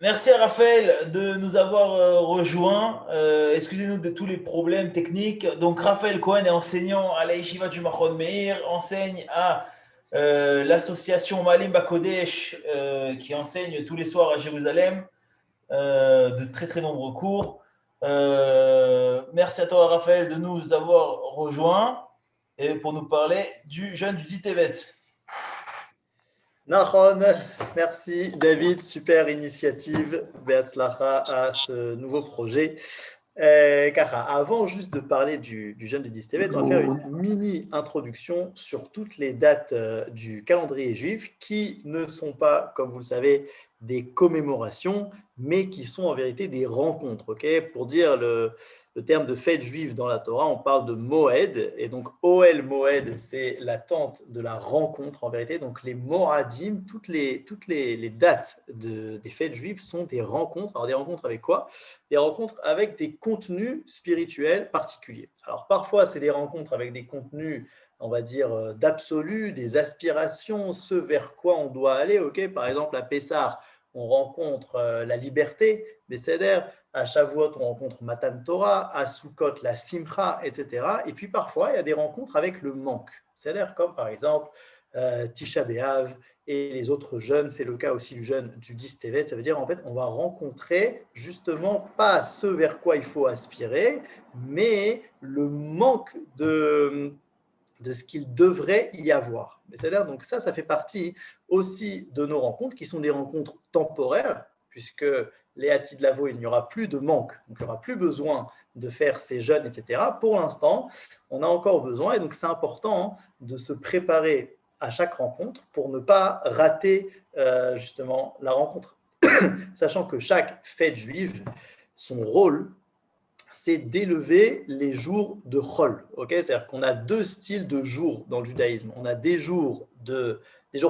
Merci à Raphaël de nous avoir rejoints. Excusez-nous de tous les problèmes techniques. Donc, Raphaël Cohen est enseignant à la Yeshiva du Machon Meir, enseigne à l'association Malim Bakodesh qui enseigne tous les soirs à Jérusalem de très très nombreux cours. Merci à toi, Raphaël, de nous avoir rejoints et pour nous parler du jeûne du 10 Tevet. Nahon, merci David, super initiative, Beatzlacha à ce nouveau projet. Kara, avant juste de parler du jeûne de 10 Tevet, on va faire une mini introduction sur toutes les dates du calendrier juif qui ne sont pas, comme vous le savez, des commémorations, mais qui sont en vérité des rencontres. Okay, pour dire le terme de fête juive dans la Torah, on parle de Moed, et donc Oel Moed, c'est l'attente de la rencontre en vérité. Donc les Moadim, toutes les dates des fêtes juives sont des rencontres. Alors des rencontres avec quoi? Des rencontres avec des contenus spirituels particuliers. Alors parfois, c'est des rencontres avec des contenus, on va dire, d'absolu, des aspirations, ce vers quoi on doit aller. Okay, par exemple, à Pessah, on rencontre la liberté, Besséder. À Shavuot, on rencontre Matan Torah, à Sukkot, la Simcha, etc. Et puis parfois, il y a des rencontres avec le manque. C'est-à-dire comme par exemple Tisha B'Av et les autres jeûnes, c'est le cas aussi du jeûne du 10 Tevet. Ça veut dire en fait, on va rencontrer justement pas ce vers quoi il faut aspirer, mais le manque de ce qu'il devrait y avoir. C'est-à-dire, donc ça fait partie aussi de nos rencontres, qui sont des rencontres temporaires, puisque les Hati de Lavo, il n'y aura plus de manque, donc il n'y aura plus besoin de faire ces jeûnes, etc. Pour l'instant, on a encore besoin, et donc c'est important de se préparer à chaque rencontre pour ne pas rater justement la rencontre. Sachant que chaque fête juive, son rôle, c'est d'élever les jours de Chol. Okay, c'est-à-dire qu'on a deux styles de jours dans le judaïsme. On a des jours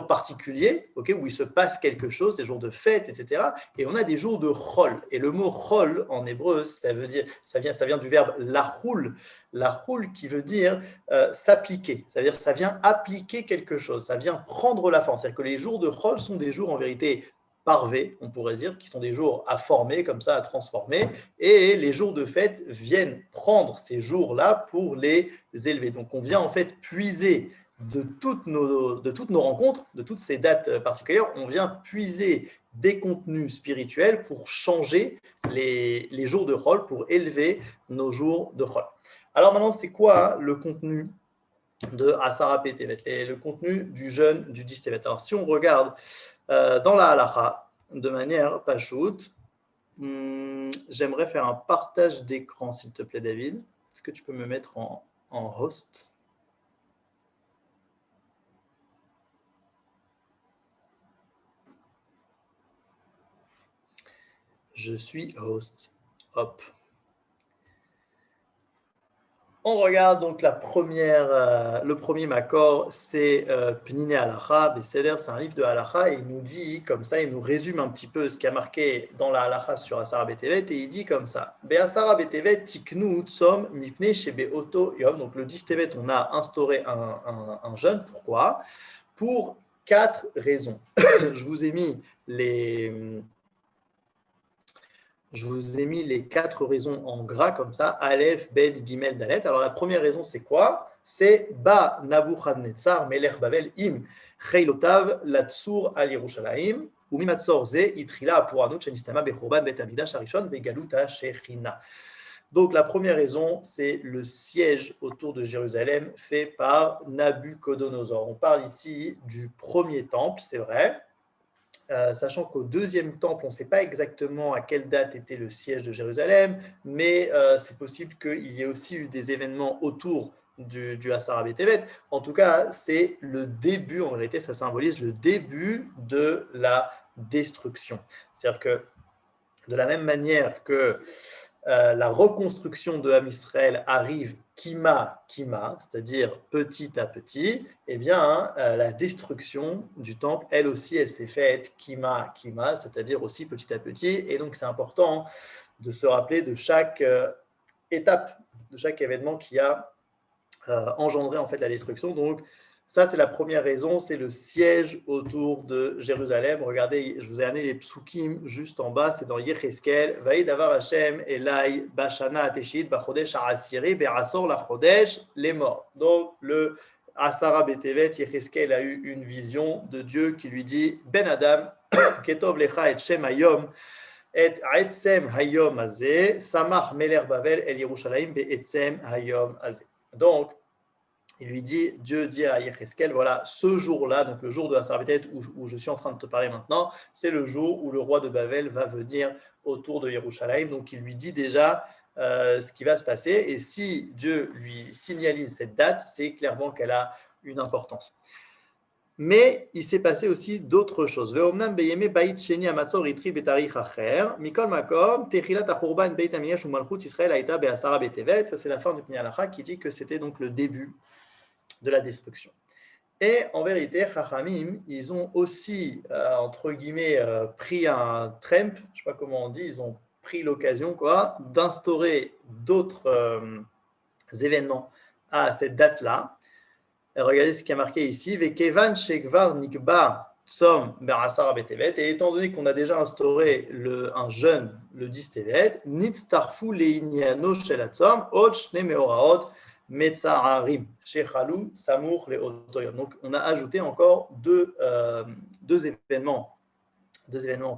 particuliers, okay, où il se passe quelque chose, des jours de fête, etc. Et on a des jours de Chol. Et le mot Chol en hébreu, ça vient du verbe lachoul qui veut dire s'appliquer. Ça veut dire ça vient appliquer quelque chose, ça vient prendre la forme. C'est-à-dire que les jours de Chol sont des jours en vérité parvés, on pourrait dire, qui sont des jours à former, comme ça, à transformer, et les jours de fête viennent prendre ces jours-là pour les élever. Donc, on vient en fait puiser de toutes nos rencontres, de toutes ces dates particulières, on vient puiser des contenus spirituels pour changer les jours de Chol, pour élever nos jours de Chol. Alors maintenant, c'est quoi le contenu de Asara Tevet, et le contenu du jeûne du 10 Tevet? Alors, si on regarde dans la halacha, de manière pachoute, j'aimerais faire un partage d'écran, s'il te plaît, David. Est-ce que tu peux me mettre en host? Je suis host. Hop. On regarde donc le premier makor, c'est Pnine Halacha, Besséder, c'est un livre de Halacha, et il nous dit comme ça, il nous résume un petit peu ce qui a marqué dans la Halacha sur Asara Betevet, et il dit comme ça: Be'asara Betevet tiknu tsom mipne shebe oto yom. Donc le 10 Tevet, on a instauré un jeûne. Pourquoi? Pour 4 raisons. Je vous ai mis les 4 raisons en gras comme ça, Aleph, Bet, Gimel, Dalet. Alors la première raison, c'est quoi? C'est Ba Nabuchadnezzar Melech Babel im Cheilotav Latsur al Yerushalayim umimatzor ze itrila apuranut shenistama bechurban Bet Amidash Arishon vegaluta shechina. Donc la première raison, c'est le siège autour de Jérusalem fait par Nabuchodonosor. On parle ici du premier temple, c'est vrai. Sachant qu'au deuxième temple, on ne sait pas exactement à quelle date était le siège de Jérusalem, mais c'est possible qu'il y ait aussi eu des événements autour du Asara Betevet. En tout cas, c'est le début, en vérité, ça symbolise le début de la destruction. C'est-à-dire que de la même manière que la reconstruction de Ham Israël arrive kima, c'est-à-dire petit à petit, eh bien, la destruction du temple, elle aussi, elle s'est faite kima, c'est-à-dire aussi petit à petit. Et donc, c'est important de se rappeler de chaque étape, de chaque événement qui a engendré en fait la destruction. Donc, Ça, c'est la première raison, c'est le siège autour de Jérusalem. Regardez, je vous ai amené les psukim juste en bas, c'est dans Yecheskel. Vaïd avar Hashem elai bashana ateshit bachodesh ha'asiri be'asor lachodesh les morts. Donc, le Asara Betevet, Yecheskel a eu une vision de Dieu qui lui dit Ben Adam, ketov lecha et shem hayom, et etzem hayom azeh, samach meler bavel el Yerushalayim be'etzem hayom azeh. Donc, il lui dit, Dieu dit à Yecheskel, voilà, ce jour-là, donc le jour de la Sarbetet où je suis en train de te parler maintenant, c'est le jour où le roi de Babel va venir autour de Yerushalayim. Donc il lui dit déjà ce qui va se passer. Et si Dieu lui signalise cette date, c'est clairement qu'elle a une importance. Mais il s'est passé aussi d'autres choses. Ça, c'est la fin du Pnei Halacha qui dit que c'était donc le début de la destruction. Et en vérité, Chachamim, ils ont aussi, entre guillemets, pris un tremp, je ne sais pas comment on dit, ils ont pris l'occasion quoi, d'instaurer d'autres événements à cette date-là. Et regardez ce qui a marqué ici, Vekevan Shekvar Nikba Tsom Berasar Betevet, et étant donné qu'on a déjà instauré un jeûne le 10 Tevet, Nitztarfu Leinyano Shelatsom, Od Shne Meoraot, Metzaharim, Shechalou, Samour, les Otoyom. Donc, on a ajouté encore deux événements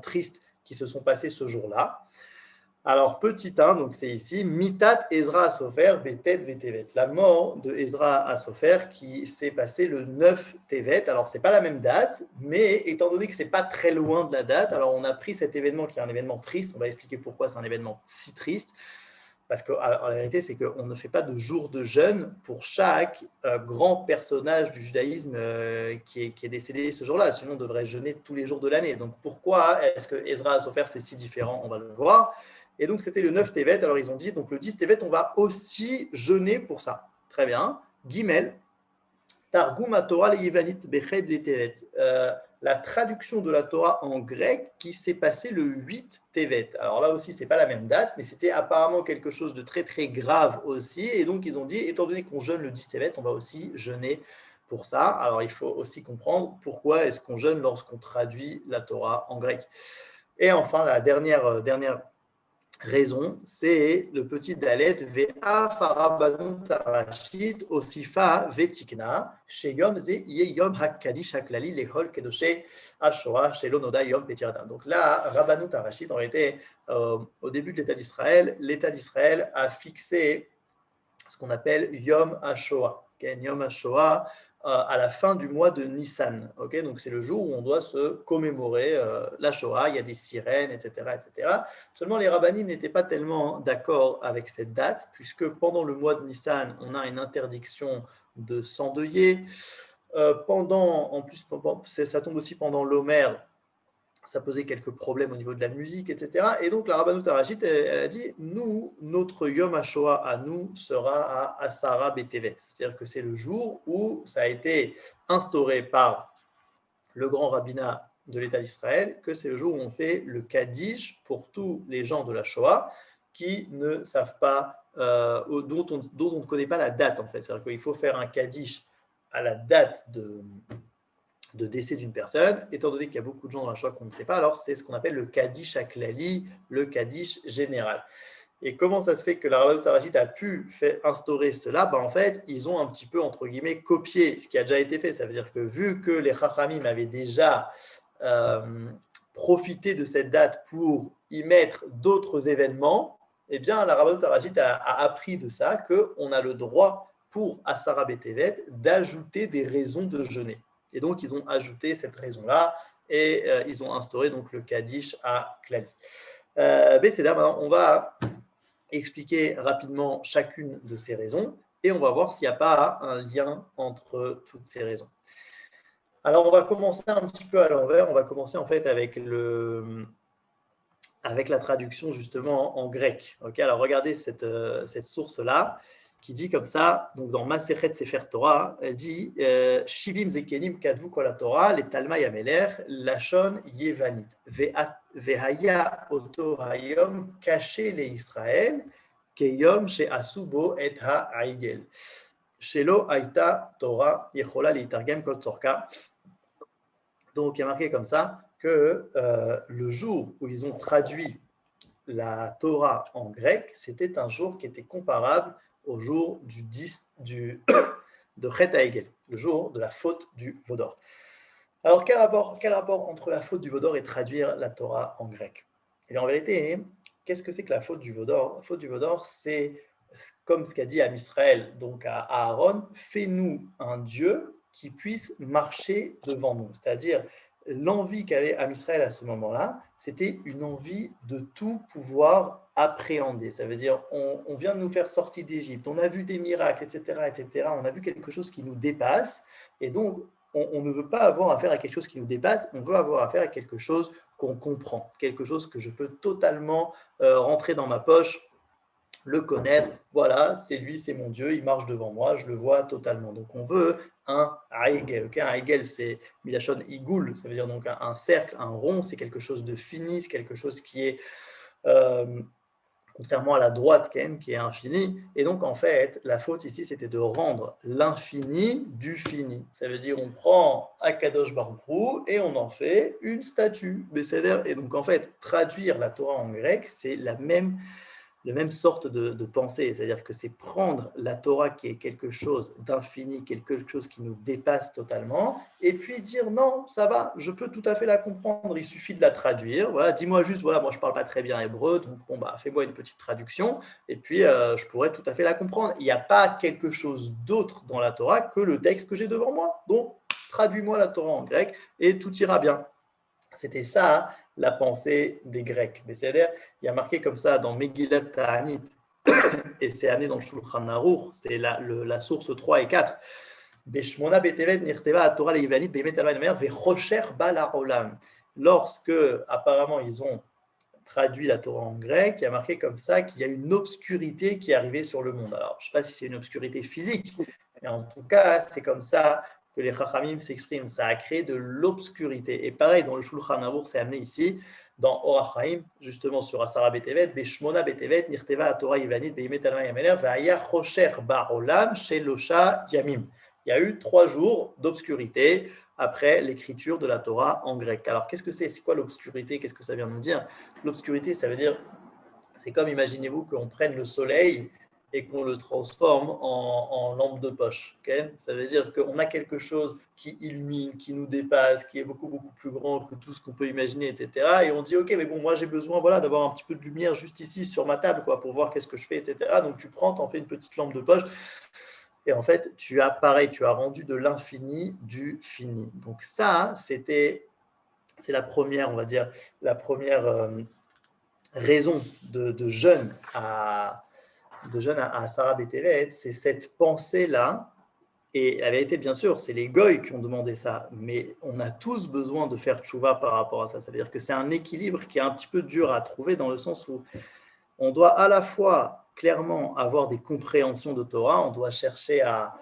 tristes qui se sont passés ce jour-là. Alors, petit 1, donc c'est ici, Mitat Ezra Asofer, Betet Betevet. La mort de Ezra Asofer qui s'est passée le 9 Tevet. Alors, ce n'est pas la même date, mais étant donné que ce n'est pas très loin de la date, alors on a pris cet événement qui est un événement triste. On va expliquer pourquoi c'est un événement si triste. Parce qu'en réalité, c'est qu'on ne fait pas de jour de jeûne pour chaque grand personnage du judaïsme qui est décédé ce jour-là. Sinon, on devrait jeûner tous les jours de l'année. Donc, pourquoi est-ce que Ezra Asofer, c'est si différent? On va le voir. Et donc, c'était le 9 Tevet. Alors, ils ont dit, donc le 10 Tevet, on va aussi jeûner pour ça. Très bien. Gimel. Targum HaTorah Yevanit Beched Tevet. La traduction de la Torah en grec qui s'est passée le 8 Tevet. Alors là aussi, ce n'est pas la même date, mais c'était apparemment quelque chose de très très grave aussi. Et donc, ils ont dit, étant donné qu'on jeûne le 10 Tevet, on va aussi jeûner pour ça. Alors, il faut aussi comprendre pourquoi est-ce qu'on jeûne lorsqu'on traduit la Torah en grec. Et enfin, la dernière raison, c'est le petit dalet Ve'a Farabanu Tarashit Osifa Vetikna Sheyom Ze Yom Hakadish Haklali Lehol Kedoshe Ashora Shelonoda Yom Petiratam. Donc là, Rabbanu Tarashit, en réalité, au début de l'État d'Israël a fixé ce qu'on appelle Yom HaShoah. Yom HaShoah à la fin du mois de Nissan. Okay, donc c'est le jour où on doit se commémorer la Shoah, il y a des sirènes, etc. etc. Seulement les rabbinim n'étaient pas tellement d'accord avec cette date, puisque pendant le mois de Nissan, on a une interdiction de s'endeuiller. En plus, ça tombe aussi pendant l'Omer, ça posait quelques problèmes au niveau de la musique, etc. Et donc, la Rabbanout Harashit, elle a dit, nous, notre Yom HaShoah à nous sera à Asara Betevet. C'est-à-dire que c'est le jour où ça a été instauré par le grand rabbinat de l'État d'Israël, que c'est le jour où on fait le Kaddish pour tous les gens de la Shoah qui ne savent pas, dont on ne connaît pas la date, en fait. C'est-à-dire qu'il faut faire un Kaddish à la date de décès d'une personne, étant donné qu'il y a beaucoup de gens dans la Shoah qu'on ne sait pas, alors c'est ce qu'on appelle le Kaddish Aklali, le Kaddish général. Et comment ça se fait que la Rabbanout Harashit a pu instaurer cela? En fait, ils ont un petit peu, entre guillemets, copié ce qui a déjà été fait. Ça veut dire que vu que les Chachamim avaient déjà profité de cette date pour y mettre d'autres événements, eh bien, la Rabbanout Harashit a appris de ça qu'on a le droit, pour Asara Betevet, d'ajouter des raisons de jeûner. Et donc, ils ont ajouté cette raison-là et ils ont instauré donc le Kaddish à Klali. C'est là, maintenant, on va expliquer rapidement chacune de ces raisons et on va voir s'il n'y a pas un lien entre toutes ces raisons. Alors, on va commencer un petit peu à l'envers. On va commencer en fait avec la traduction justement en grec. Okay, alors, regardez cette source-là qui dit comme ça, donc dans Masechet Sefer Torah, elle dit Shivim Zekenim Kadvu Kol Torah, les Talma Yameler, Lachon Yevanit, Vehaya Oto Hayom Caché le Israël, Keyom She Asubo et Ha Aigel. Shelo Aïta Torah Yechola Litargem Kol Tzorka. Donc, il y a marqué comme ça que le jour où ils ont traduit la Torah en grec, c'était un jour qui était comparable au jour de Chet HaEgel, le jour de la faute du Vaudor. Alors, quel rapport entre la faute du Vaudor et traduire la Torah en grec? Et bien, en vérité, qu'est-ce que c'est que la faute du Vaudor? La faute du Vaudor, c'est comme ce qu'a dit à Israël, donc à Aaron, fais-nous un Dieu qui puisse marcher devant nous. C'est-à-dire, l'envie qu'avait Amisraël à ce moment-là, c'était une envie de tout pouvoir appréhender. Ça veut dire, on vient de nous faire sortir d'Égypte, on a vu des miracles, etc., etc. On a vu quelque chose qui nous dépasse, et donc on ne veut pas avoir affaire à quelque chose qui nous dépasse, on veut avoir affaire à quelque chose qu'on comprend, quelque chose que je peux totalement rentrer dans ma poche, le connaître, voilà, c'est lui, c'est mon Dieu, il marche devant moi, je le vois totalement. Donc on veut un Aigel. Okay, un Aigel, c'est Milachon Igoul, ça veut dire donc un cercle, un rond, c'est quelque chose de fini, c'est quelque chose qui est, contrairement à la droite qui est infini. Et donc en fait, la faute ici, c'était de rendre l'infini du fini. Ça veut dire on prend Akadosh Baruch Hu et on en fait une statue. Et donc en fait, traduire la Torah en grec, c'est la même sorte de pensée, c'est-à-dire que c'est prendre la Torah qui est quelque chose d'infini, quelque chose qui nous dépasse totalement, et puis dire non, ça va, je peux tout à fait la comprendre, il suffit de la traduire, voilà, dis-moi juste, voilà, moi je ne parle pas très bien hébreu, donc bon, bah, fais-moi une petite traduction, et puis je pourrais tout à fait la comprendre. Il n'y a pas quelque chose d'autre dans la Torah que le texte que j'ai devant moi, donc traduis-moi la Torah en grec, et tout ira bien. C'était ça, la pensée des Grecs. Mais c'est-à-dire, il y a marqué comme ça dans Megillat Ta'anit, et c'est amené dans le Shulchan Aruch, c'est la source 3 et 4. Beshmona betevet nirteva Torah leivanit bemet alma mer vechocher bala olam. Lorsque, apparemment, ils ont traduit la Torah en grec, il y a marqué comme ça qu'il y a une obscurité qui est arrivée sur le monde. Alors, je ne sais pas si c'est une obscurité physique, mais en tout cas, c'est comme ça que les Chachamim s'expriment. Ça a créé de l'obscurité. Et pareil, dans le Shulchan Aruch, c'est amené ici, dans Orach Chaim, justement sur Asara Betevet, Beshmona Betevet, Nirteva Torah Ivanit, Beimet Alma Yameler, Vaya Chocher Barolam, Shelosha Yamim. Il y a eu 3 jours d'obscurité après l'écriture de la Torah en grec. Alors, qu'est-ce que c'est? C'est quoi l'obscurité? Qu'est-ce que ça vient nous dire? L'obscurité, ça veut dire, c'est comme, imaginez-vous qu'on prenne le soleil et qu'on le transforme en lampe de poche. Okay, ça veut dire qu'on a quelque chose qui illumine, qui nous dépasse, qui est beaucoup, beaucoup plus grand que tout ce qu'on peut imaginer, etc. Et on dit, ok, mais bon, moi j'ai besoin voilà, d'avoir un petit peu de lumière juste ici sur ma table quoi, pour voir qu'est-ce que je fais, etc. Donc tu prends, t'en fais une petite lampe de poche. Et en fait, tu as rendu de l'infini du fini. Donc ça, c'est la première, on va dire, la première raison de jeûne à Sarah Bétéret, c'est cette pensée-là. Et la vérité, bien sûr, c'est les goïs qui ont demandé ça, mais on a tous besoin de faire tchouva par rapport à ça. Ça veut dire que c'est un équilibre qui est un petit peu dur à trouver dans le sens où on doit à la fois clairement avoir des compréhensions de Torah, on doit chercher à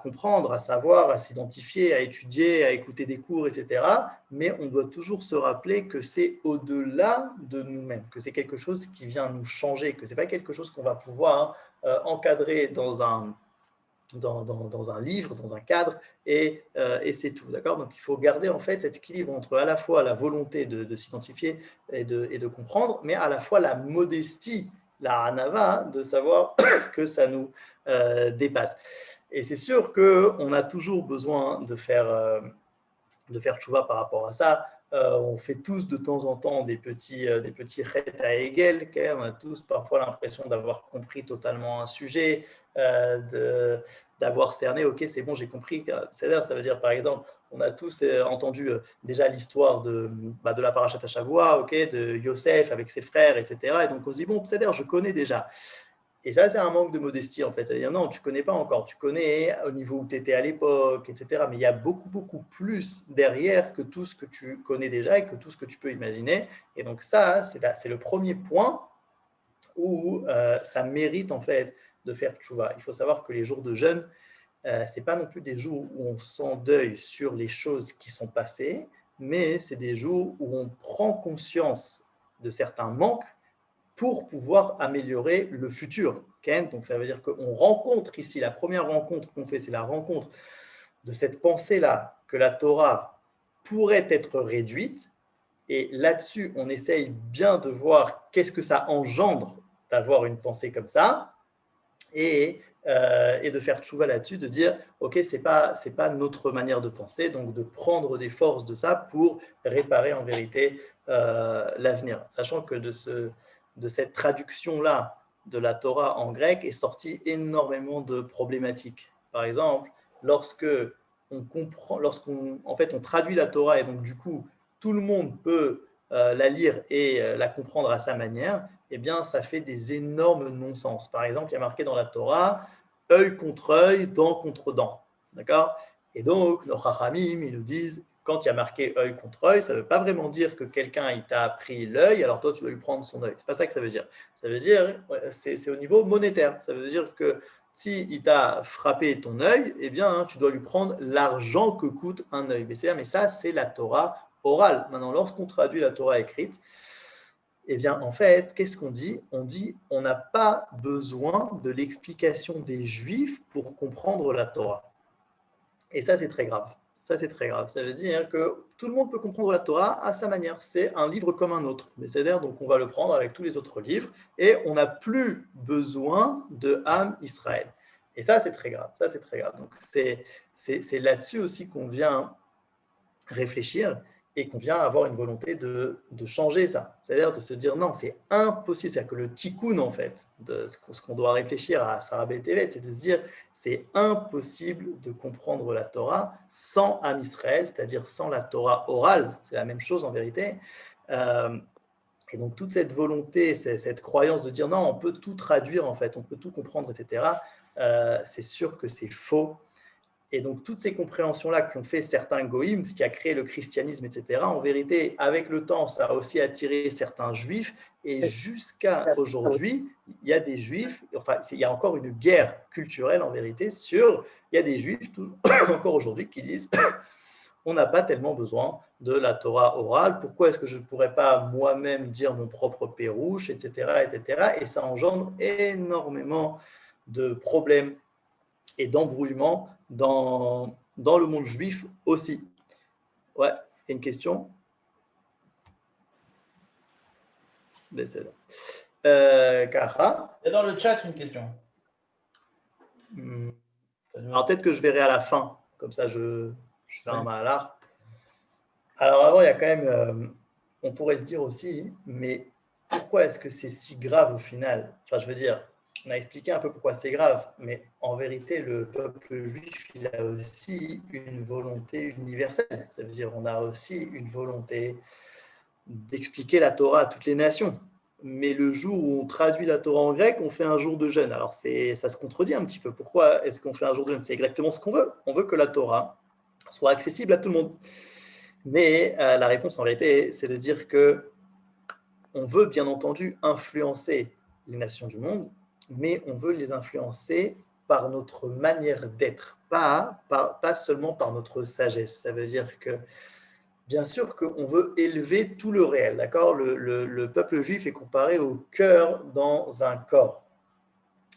comprendre, à savoir, à s'identifier, à étudier, à écouter des cours, etc. Mais on doit toujours se rappeler que c'est au-delà de nous-mêmes, que c'est quelque chose qui vient nous changer, que ce n'est pas quelque chose qu'on va pouvoir encadrer dans un livre, dans un cadre, et c'est tout. D'accord. Donc il faut garder en fait cet équilibre entre à la fois la volonté de s'identifier et de comprendre, mais à la fois la modestie, la hanava, de savoir que ça nous dépasse. Et c'est sûr qu'on a toujours besoin de faire tchouva par rapport à ça. On fait tous de temps en temps des petits chet à Hegel. Okay, on a tous parfois l'impression d'avoir compris totalement un sujet, d'avoir cerné, ok, c'est bon, j'ai compris. Ça veut dire, par exemple, on a tous entendu déjà l'histoire de la Parashat Shavua, okay, de Yosef avec ses frères, etc. Et donc on se dit, bon, c'est-à-dire, je connais déjà. Et ça, c'est un manque de modestie, en fait. C'est-à-dire, non, tu ne connais pas encore. Tu connais au niveau où tu étais à l'époque, etc. Mais il y a beaucoup, beaucoup plus derrière que tout ce que tu connais déjà et que tout ce que tu peux imaginer. Et donc ça, c'est le premier point où ça mérite, en fait, de faire tchouva. Il faut savoir que les jours de jeûne, ce n'est pas non plus des jours où on s'endeuille sur les choses qui sont passées, mais c'est des jours où on prend conscience de certains manques pour pouvoir améliorer le futur. Okay? Donc, ça veut dire qu'on rencontre ici, la première rencontre qu'on fait, c'est la rencontre de cette pensée-là, que la Torah pourrait être réduite. Et là-dessus, on essaye bien de voir qu'est-ce que ça engendre d'avoir une pensée comme ça. Et de faire tchouva là-dessus, de dire, OK, c'est pas notre manière de penser, donc de prendre des forces de ça pour réparer en vérité l'avenir. Sachant que de cette traduction-là de la Torah en grec est sorti énormément de problématiques. Par exemple, lorsqu'on en fait, on traduit la Torah et donc du coup, tout le monde peut la lire et la comprendre à sa manière, eh bien, ça fait des énormes non-sens. Par exemple, il y a marqué dans la Torah œil contre œil, dent contre dent. D'accord? Et donc, nos chachamim, ils nous disent, quand il y a marqué œil contre œil, ça ne veut pas vraiment dire que quelqu'un il t'a pris l'œil, alors toi, tu dois lui prendre son œil. Ce n'est pas ça que ça veut dire. Ça veut dire, c'est au niveau monétaire. Ça veut dire que s'il t'a frappé ton œil, eh bien, tu dois lui prendre l'argent que coûte un œil. Mais ça, c'est la Torah orale. Maintenant, lorsqu'on traduit la Torah écrite, eh bien, en fait, qu'est-ce qu'on dit? On dit on n'a pas besoin de l'explication des Juifs pour comprendre la Torah. Et ça, c'est très grave. Ça, c'est très grave. Ça veut dire que tout le monde peut comprendre la Torah à sa manière. C'est un livre comme un autre. Mais c'est-à-dire, donc, on va le prendre avec tous les autres livres et on n'a plus besoin de Am Israël. Et ça, c'est très grave. Ça, c'est très grave. Donc, c'est là-dessus aussi qu'on vient réfléchir et qu'on vient avoir une volonté de changer ça. C'est-à-dire de se dire non, c'est impossible. C'est-à-dire que le tikkun, en fait, de ce qu'on doit réfléchir à Sarah Tevet, c'est de se dire c'est impossible de comprendre la Torah sans Am Israël, c'est-à-dire sans la Torah orale. C'est la même chose en vérité. Et donc toute cette volonté, cette croyance de dire non, on peut tout traduire en fait, on peut tout comprendre, etc., c'est sûr que c'est faux. Et donc, toutes ces compréhensions-là qu'ont fait certains goïms, ce qui a créé le christianisme, etc., en vérité, avec le temps, ça a aussi attiré certains juifs. Et jusqu'à aujourd'hui, il y a des juifs, enfin, il y a encore une guerre culturelle, en vérité, il y a des juifs, encore aujourd'hui, qui disent on n'a pas tellement besoin de la Torah orale. Pourquoi est-ce que je ne pourrais pas moi-même dire mon propre pérouche, etc., etc. Et ça engendre énormément de problèmes et d'embrouillement dans le monde juif aussi. Ouais, il y a une question. Kara. Il y a dans le chat une question. Alors peut-être que je verrai à la fin, comme ça je fais un malheur. Alors avant, il y a quand même, on pourrait se dire aussi, mais pourquoi est-ce que c'est si grave au final? Enfin, je veux dire, on a expliqué un peu pourquoi c'est grave, mais en vérité, le peuple juif, il a aussi une volonté universelle. Ça veut dire qu'on a aussi une volonté d'expliquer la Torah à toutes les nations. Mais le jour où on traduit la Torah en grec, on fait un jour de jeûne. Alors, ça se contredit un petit peu. Pourquoi est-ce qu'on fait un jour de jeûne? C'est exactement ce qu'on veut. On veut que la Torah soit accessible à tout le monde. Mais la réponse, en vérité, c'est de dire que on veut bien entendu influencer les nations du monde, mais on veut les influencer par notre manière d'être, pas seulement par notre sagesse. Ça veut dire que, bien sûr qu'on veut élever tout le réel, d'accord? Le peuple juif est comparé au cœur dans un corps.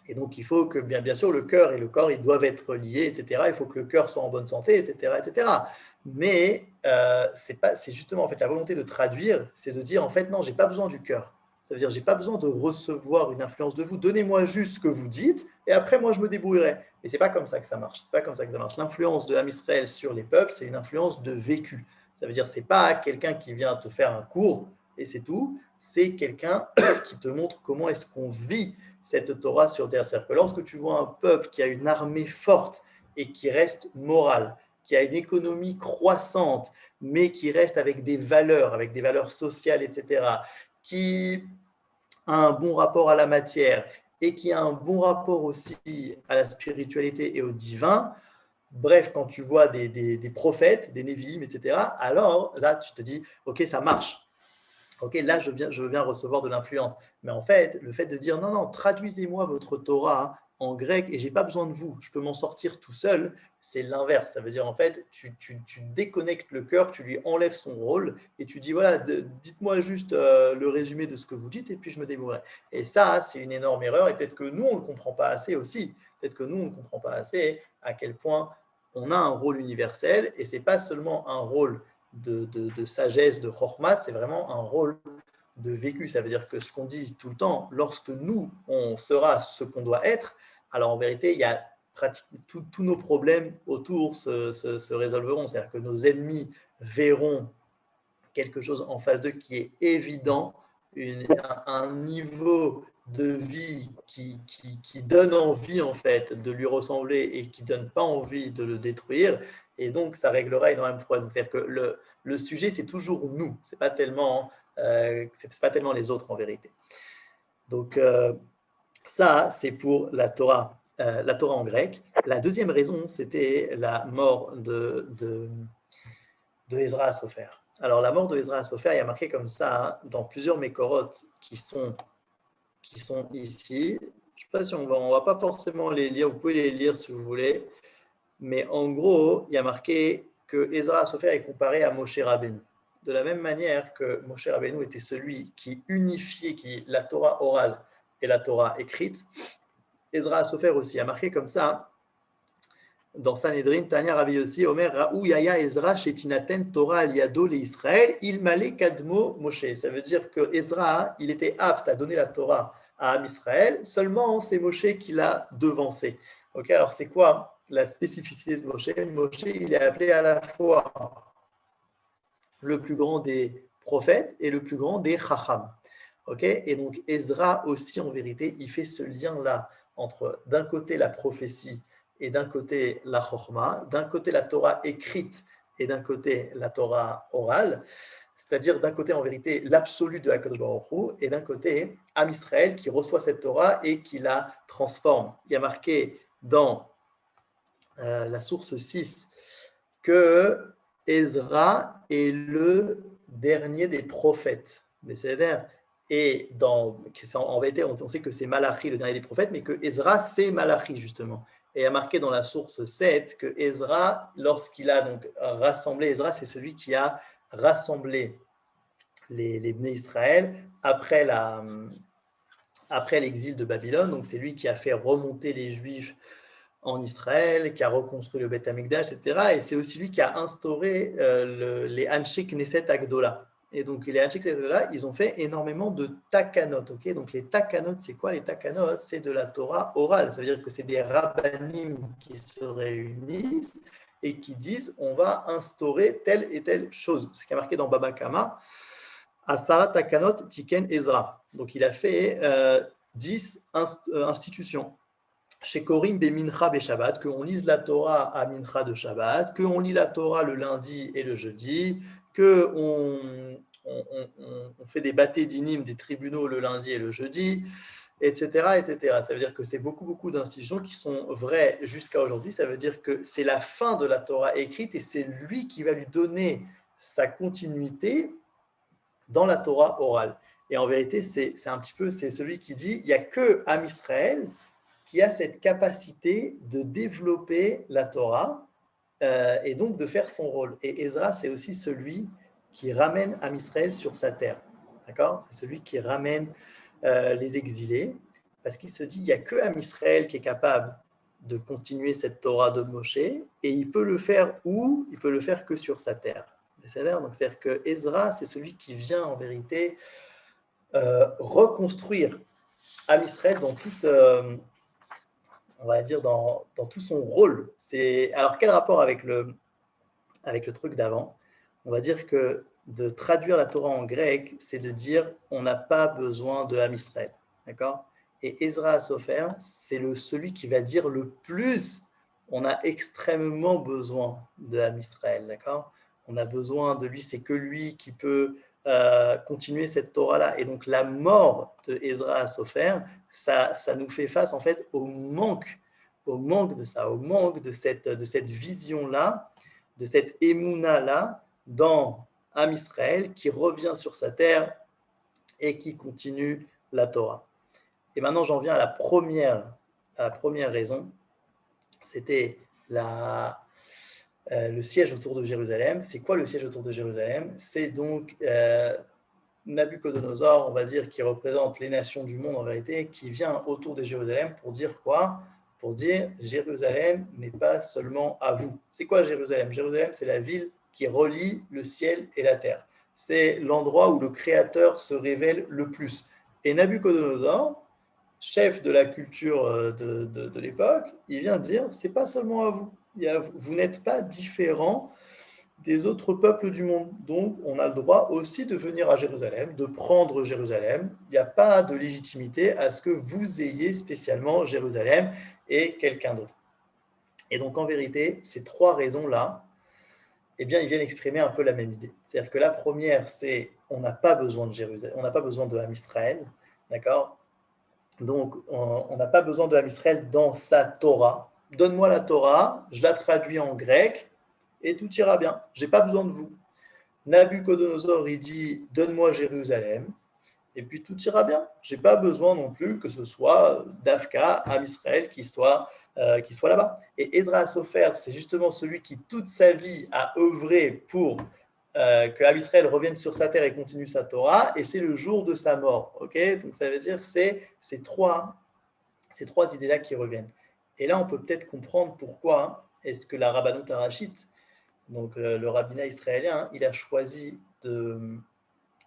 Et donc, il faut que, bien sûr, le cœur et le corps, ils doivent être liés, etc. Il faut que le cœur soit en bonne santé, etc., etc. Mais c'est justement en fait la volonté de traduire, c'est de dire en fait non, j'ai pas besoin du cœur. Ça veut dire j'ai pas besoin de recevoir une influence de vous. Donnez-moi juste ce que vous dites et après moi je me débrouillerai. Mais c'est pas comme ça que ça marche. C'est pas comme ça que ça marche. L'influence de Am Israël sur les peuples, c'est une influence de vécu. Ça veut dire c'est pas quelqu'un qui vient te faire un cours et c'est tout. C'est quelqu'un qui te montre comment est-ce qu'on vit cette Torah sur terre. C'est-à-dire que lorsque tu vois un peuple qui a une armée forte et qui reste moral, qui a une économie croissante, mais qui reste avec des valeurs sociales, etc., qui a un bon rapport à la matière et qui a un bon rapport aussi à la spiritualité et au divin, bref, quand tu vois des prophètes, des Névi'im, etc., alors là, tu te dis, ok, ça marche. Ok, là, je veux bien recevoir de l'influence. Mais en fait, le fait de dire, non, traduisez-moi votre Torah en grec et je n'ai pas besoin de vous, je peux m'en sortir tout seul, c'est l'inverse. Ça veut dire en fait, tu déconnectes le cœur, tu lui enlèves son rôle et tu dis voilà, dites-moi juste le résumé de ce que vous dites et puis je me débrouillerai. Et ça, c'est une énorme erreur et peut-être que nous, on ne le comprend pas assez aussi. Peut-être que nous, on ne comprend pas assez à quel point on a un rôle universel et ce n'est pas seulement un rôle de sagesse, de chorma, c'est vraiment un rôle de vécu. Ça veut dire que ce qu'on dit tout le temps, lorsque nous, on sera ce qu'on doit être, alors en vérité, il y a pratiquement tous nos problèmes autour se résolveront. C'est-à-dire que nos ennemis verront quelque chose en face d'eux qui est évident, un niveau de vie qui donne envie en fait de lui ressembler et qui ne donne pas envie de le détruire. Et donc, ça réglera énormément de problèmes. C'est-à-dire que le sujet, c'est toujours nous. Ce n'est pas tellement les autres en vérité. Donc, ça, c'est pour la Torah en grec. La deuxième raison, c'était la mort de Ezra Asopher. Alors, la mort de Ezra Asopher, il y a marqué comme ça dans plusieurs mécorotes qui sont ici. Je ne sais pas si on va pas forcément les lire, vous pouvez les lire si vous voulez, mais en gros, il y a marqué que Ezra Asopher est comparé à Moshe Rabbeinu. De la même manière que Moshe Rabbeinu était celui qui unifiait la Torah orale et la Torah écrite, Ezra Asopher aussi a marqué comme ça dans Sanhedrin, Tanya Rabbi Yossi, Omer Raou Yaya Ezra Shetinaten Torah al Yado le Israël, il malé Kadmo Moshe. Ça veut dire que Ezra, il était apte à donner la Torah à Am Israël, seulement c'est Moshe qui l'a devancé. Ok, alors c'est quoi la spécificité de Moshe? Moshe, il est appelé à la fois le plus grand des prophètes et le plus grand des chacham. Ok, et donc Ezra aussi, en vérité, il fait ce lien-là entre d'un côté la prophétie et d'un côté la chorma, d'un côté la Torah écrite et d'un côté la Torah orale, c'est-à-dire d'un côté en vérité l'absolu de HaKadosh Baruch Hu et d'un côté Am Israël qui reçoit cette Torah et qui la transforme. Il y a marqué dans la source 6 que Ezra est le dernier des prophètes. C'est-à-dire, et en vérité, on sait que c'est Malachi, le dernier des prophètes, mais que Ezra, c'est Malachi, justement. Et il y a marqué dans la source 7 que Ezra, lorsqu'il a donc rassemblé, Ezra, c'est celui qui a rassemblé les Bnei Israël après l'exil de Babylone. Donc, c'est lui qui a fait remonter les Juifs en Israël, qui a reconstruit le Beth Amikdash, etc. Et c'est aussi lui qui a instauré les Anshe Knesset Agdola. Et donc, les Anshe Knesset Agdola, ils ont fait énormément de takanot. Okay, donc, les takanot, c'est quoi les takanot? C'est de la Torah orale. Ça veut dire que c'est des rabbanim qui se réunissent et qui disent on va instaurer telle et telle chose. C'est ce qui est marqué dans Baba Kama. Asara takanot tiken Ezra. Donc, il a fait 10 institutions. Chez Korim Bemincha be Shabbat, qu'on lise la Torah à Mincha de Shabbat, qu'on lit la Torah le lundi et le jeudi, qu'on on fait des bâtés d'inim, des tribunaux le lundi et le jeudi, etc., etc. Ça veut dire que c'est beaucoup d'institutions qui sont vraies jusqu'à aujourd'hui. Ça veut dire que c'est la fin de la Torah écrite et c'est lui qui va lui donner sa continuité dans la Torah orale. Et en vérité, c'est celui qui dit il n'y a que Am Israël qui a cette capacité de développer la Torah et donc de faire son rôle. Et Ezra, c'est aussi celui qui ramène Am Israël sur sa terre. D'accord? C'est celui qui ramène les exilés, parce qu'il se dit il n'y a que Am Israël qui est capable de continuer cette Torah de Moshe, et il peut le faire où? Il peut le faire que sur sa terre. C'est-à-dire que Ezra, c'est celui qui vient en vérité reconstruire Am Israël dans toute... on va dire, dans tout son rôle. Alors, quel rapport avec le truc d'avant? On va dire que de traduire la Torah en grec, c'est de dire on n'a pas besoin de Am Israël. D'accord? Et Ezra Asopher, c'est celui qui va dire le plus on a extrêmement besoin de Am Israël. D'accord? On a besoin de lui, c'est que lui qui peut continuer cette Torah-là. Et donc, la mort de Ezra Asopher, ça nous fait face en fait au manque de ça, au manque de cette vision-là, de cette émouna-là dans Am Israël qui revient sur sa terre et qui continue la Torah. Et maintenant, j'en viens à la première La première raison, c'était le siège autour de Jérusalem. C'est quoi le siège autour de Jérusalem? C'est donc Nabuchodonosor, on va dire, qui représente les nations du monde en vérité, qui vient autour de Jérusalem pour dire quoi? Pour dire Jérusalem n'est pas seulement à vous. C'est quoi Jérusalem? Jérusalem, c'est la ville qui relie le ciel et la terre. C'est l'endroit où le Créateur se révèle le plus. Et Nabuchodonosor, chef de la culture de l'époque, il vient dire, c'est pas seulement à vous. Vous n'êtes pas différent des autres peuples du monde. Donc, on a le droit aussi de venir à Jérusalem, de prendre Jérusalem. Il n'y a pas de légitimité à ce que vous ayez spécialement Jérusalem et quelqu'un d'autre. Et donc, en vérité, ces trois raisons-là, eh bien, ils viennent exprimer un peu la même idée. C'est-à-dire que la première, c'est on n'a pas besoin de Jérusalem, on n'a pas besoin de Ham Israël, d'accord? Donc, on n'a pas besoin de Ham Israël dans sa Torah. Donne-moi la Torah, je la traduis en grec, et tout ira bien. Je n'ai pas besoin de vous. Nabuchodonosor, il dit, donne-moi Jérusalem, et puis tout ira bien. Je n'ai pas besoin non plus que ce soit d'Afka, Ham Israël, qui soit là-bas. Et Ezra Sofer, c'est justement celui qui, toute sa vie, a œuvré pour que Ham Israël revienne sur sa terre et continue sa Torah, et c'est le jour de sa mort. Okay, donc ça veut dire que c'est ces trois idées-là qui reviennent. Et là, on peut peut-être comprendre pourquoi est-ce que la Rabbanut Harashit, donc le rabbinat israélien, il a choisi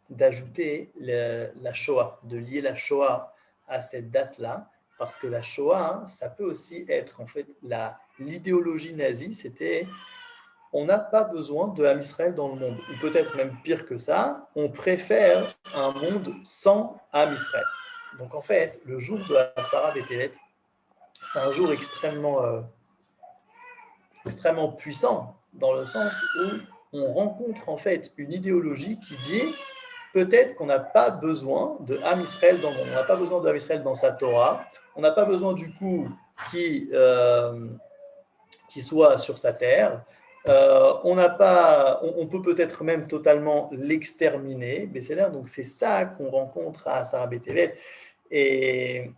d'ajouter la Shoah, de lier la Shoah à cette date-là, parce que la Shoah, ça peut aussi être en fait l'idéologie nazie, c'était on n'a pas besoin de Ham Israël dans le monde, ou peut-être même pire que ça, on préfère un monde sans Ham Israël. Donc en fait, le jour de Asara B'Tevet, c'est un jour extrêmement puissant, dans le sens où on rencontre en fait une idéologie qui dit peut-être qu'on n'a pas besoin de Ham Israël dans le monde, on n'a pas besoin de Ham Israël dans sa Torah, on n'a pas besoin du coup qui soit sur sa terre. On peut peut-être même totalement l'exterminer, donc c'est ça qu'on rencontre à Asara B'Tevet. Et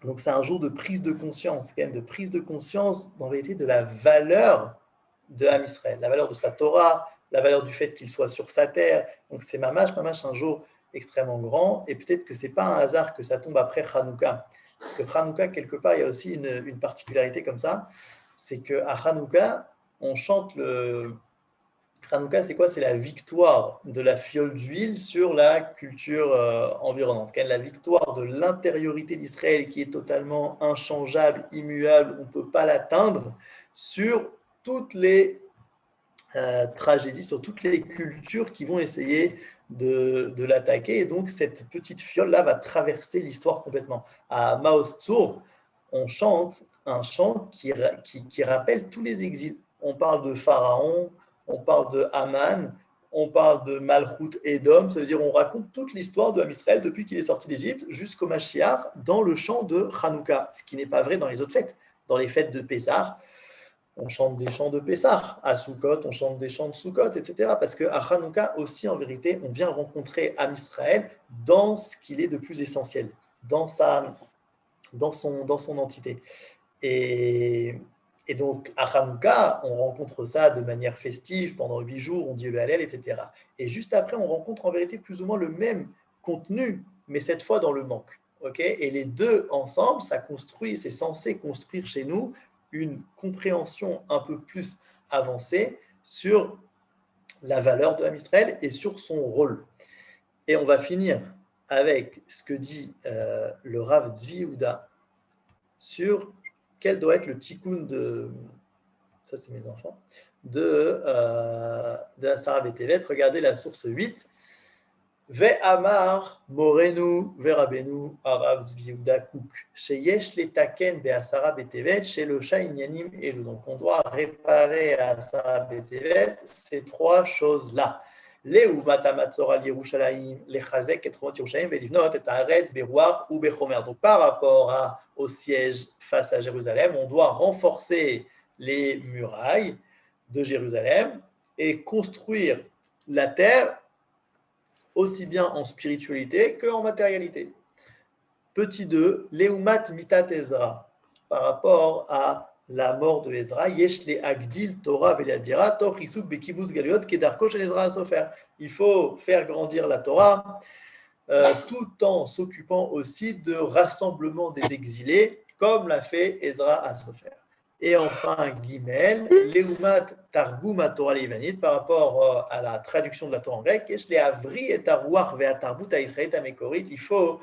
donc c'est un jour de prise de conscience, quand même, de prise de conscience en vérité de la valeur de Ham Israël, la valeur de sa Torah, la valeur du fait qu'il soit sur sa terre. Donc c'est mamash un jour extrêmement grand, et peut-être que c'est pas un hasard que ça tombe après Hanouka, parce que Hanouka, quelque part, il y a aussi une particularité comme ça, c'est qu'à Hanouka, on chante Hanouka, c'est quoi? C'est la victoire de la fiole d'huile sur la culture environnante. C'est la victoire de l'intériorité d'Israël qui est totalement inchangeable, immuable, on ne peut pas l'atteindre, sur toutes les tragédies, sur toutes les cultures qui vont essayer de l'attaquer. Et donc, cette petite fiole-là va traverser l'histoire complètement. À Maoz Tzur, on chante un chant qui rappelle tous les exils. On parle de Pharaon, on parle de Haman, on parle de Malchut Edom, ça veut dire on raconte toute l'histoire de Ham Israël depuis qu'il est sorti d'Égypte jusqu'au Mashiach dans le chant de Hanouka, ce qui n'est pas vrai dans les autres fêtes. Dans les fêtes de Pessah, on chante des chants de Pessah. À Sukkot, on chante des chants de Sukkot, etc. Parce qu'à Hanouka aussi, en vérité, on vient rencontrer Ham Israël dans ce qu'il est de plus essentiel, dans son entité. Et donc, à Hanouka, on rencontre ça de manière festive, pendant 8 jours, on dit le Hallel, etc. Et juste après, on rencontre en vérité plus ou moins le même contenu, mais cette fois dans le manque. Et les deux ensemble, ça construit, c'est censé construire chez nous une compréhension un peu plus avancée sur la valeur de Ham Israël et sur son rôle. Et on va finir avec ce que dit le Rav Tzvi Yehuda sur quel doit être le tikkun de, ça c'est mes enfants, de Asara B'Tevet. Regardez la source 8. Ve'amar morenu ve'rabenu Arav Tzvi Yehuda Kouk sheyesh letaken be'Asara B'Tevet shelocha inyanim elu. Donc on doit réparer à Asara B'Tevet ces trois choses-là. Donc par rapport au siège face à Jérusalem, on doit renforcer les murailles de Jérusalem et construire la terre aussi bien en spiritualité qu'en matérialité. Petit 2, Leumat Mitat Ezra. par rapport à la mort de Ezra. Yesh le agdil Torah ve'ladira toch isuk bekibuz galiot kedarko shel Ezra Sofer. Il faut faire grandir la Torah tout en s'occupant aussi de rassemblement des exilés, comme l'a fait Ezra Sofer. Et enfin, Gimel, Leumat Targum Torah Livanit, par rapport à la traduction de la Torah en grec, Yesh le avri et aruach ve'atarbut ha'israélite hamekorit. Il faut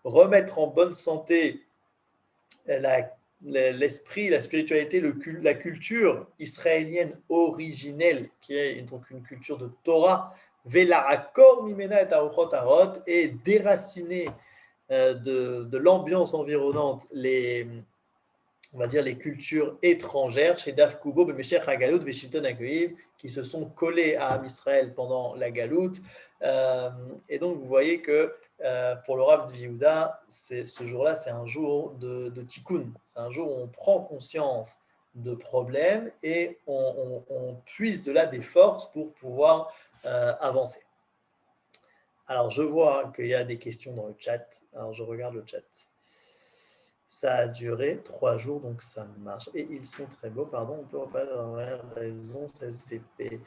remettre en bonne santé l'esprit, la spiritualité, la culture israélienne originelle, qui est donc une culture de Torah, Vela'akor mimena et aruchot harot, et déraciner de l'ambiance environnante on va dire les cultures étrangères chez Daf Kubo, Bemeshech HaGalut, Veshilton HaGoïm, qui se sont collés à Am Israël pendant la Galoute. Et donc, vous voyez que pour le Rav Tzvi Yehuda, ce jour-là, c'est un jour de tikkun. C'est un jour où on prend conscience de problèmes et on puise de là des forces pour pouvoir avancer. Alors, je vois qu'il y a des questions dans le chat. Alors, je regarde le chat. Ça a duré 3 jours, donc ça marche. Et ils sont très beaux, pardon, on peut reparler de la première raison, c'est SVP.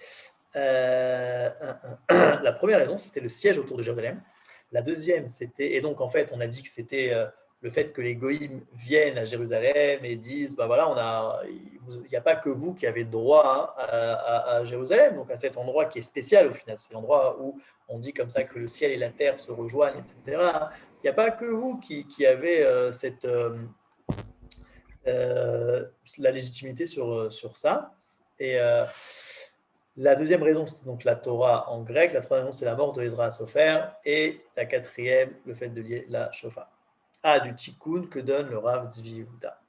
La première raison, c'était le siège autour de Jérusalem. La deuxième, c'était, et donc en fait, on a dit que c'était le fait que les goïms viennent à Jérusalem et disent, bah voilà, il n'y a pas que vous qui avez droit à Jérusalem, donc à cet endroit qui est spécial au final. C'est l'endroit où on dit comme ça que le ciel et la terre se rejoignent, etc. Il n'y a pas que vous qui avez la légitimité sur ça. Et la deuxième raison, c'est donc la Torah en grec. La troisième raison, c'est la mort de Ezra Sofer. Et la quatrième, le fait de lier la Shofa. Du tikkun que donne le Rav Tzvi Yehuda.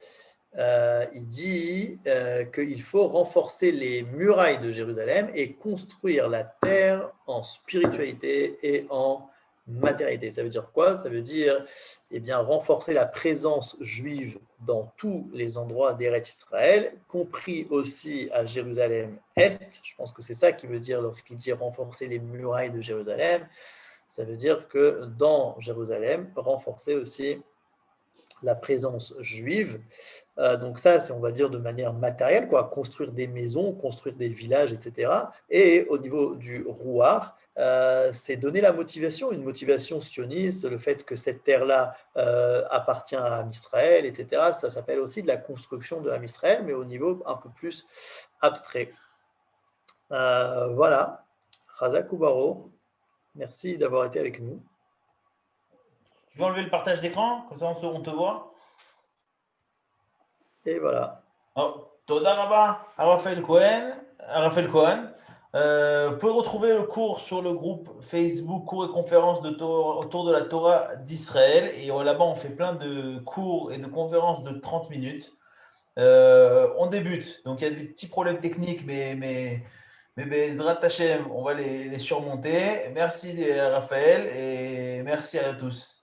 Il dit qu'il faut renforcer les murailles de Jérusalem et construire la terre en spiritualité et en matérialité. Ça veut dire quoi? Ça veut dire renforcer la présence juive dans tous les endroits d'Eretz Israël, compris aussi à Jérusalem-Est. Je pense que c'est ça qu'il veut dire lorsqu'il dit renforcer les murailles de Jérusalem. Ça veut dire que dans Jérusalem, renforcer aussi la présence juive. Donc ça, c'est, on va dire, de manière matérielle, quoi, construire des maisons, construire des villages, etc. Et au niveau du rouar, c'est donner la motivation, une motivation sioniste, le fait que cette terre-là appartient à Am Israël, etc. Ça s'appelle aussi de la construction de Am Israël, mais au niveau un peu plus abstrait. Voilà. Chazak Ubaro, merci d'avoir été avec nous. Tu veux enlever le partage d'écran? Comme ça, on te voit. Et voilà. Toda Rabba à Raphaël Cohen. Vous pouvez retrouver le cours sur le groupe Facebook cours et conférences autour de la Torah d'Israël. Et là-bas, on fait plein de cours et de conférences de 30 minutes. On débute. Donc, il y a des petits problèmes techniques, mais Bezrat Hashem, on va les surmonter. Merci Raphaël et merci à tous.